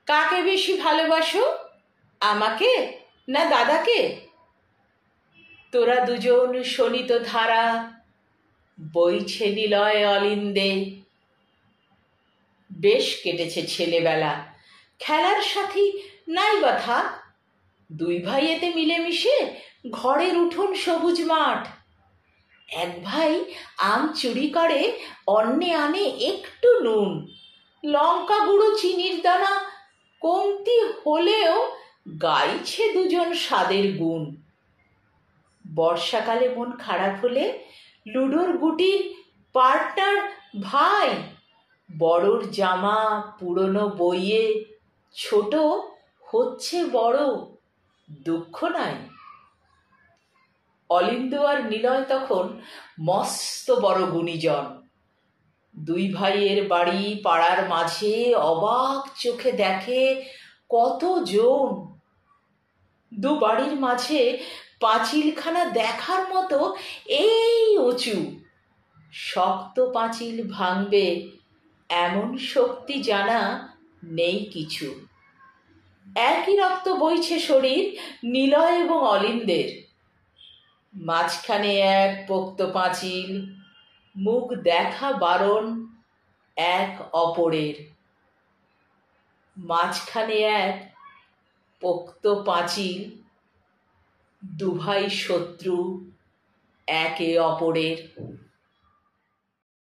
কাকে বেশি ভালোবাসো, আমাকে না দাদাকে? তোরা দুজন শোনিত ধারা, বইছে নিলয় অলিন্দে। বেশ কেটেছে ছেলেবেলা, খেলার সাথী নাই বা থাক। দুই ভাই এতে মিলেমিশে ঘরের উঠোন সবুজ মাঠ। এক ভাই আম চুরি করে, অন্যে আনে একটু নুন। লঙ্কা গুঁড়ো চিনির দানা কমতি হলেও গাইছে দুজন স্বাদের গুণ। বর্ষাকালে মন খারাপ হলে লুডোর গুটির পার্টনার ভাই। বড়র জামা পুরনো বইয়ে ছোট হচ্ছে বড়, দুঃখ নাই। অলিন্দ আর নিলয় তখন মস্ত বড় গুণীজন। দুই ভাইয়ের বাড়ি পাড়ার মাঝে, অবাক চোখে দেখে কতজন। দু বাড়ির মাঝে পাঁচিলখানা দেখার মতো এই উঁচু। শক্ত পাঁচিল ভাঙবে এমন শক্তি জানা নেই কিছু। একই রক্ত বইছে শরীর নিলয় এবং অলিন্দের। মাঝখানে এক পোক্ত পাঁচিল, মুখ দেখা বারণ এক অপরের। মাঝখানে এক পোক্ত পাঁচিল, দুভাই শত্রু একে অপরের।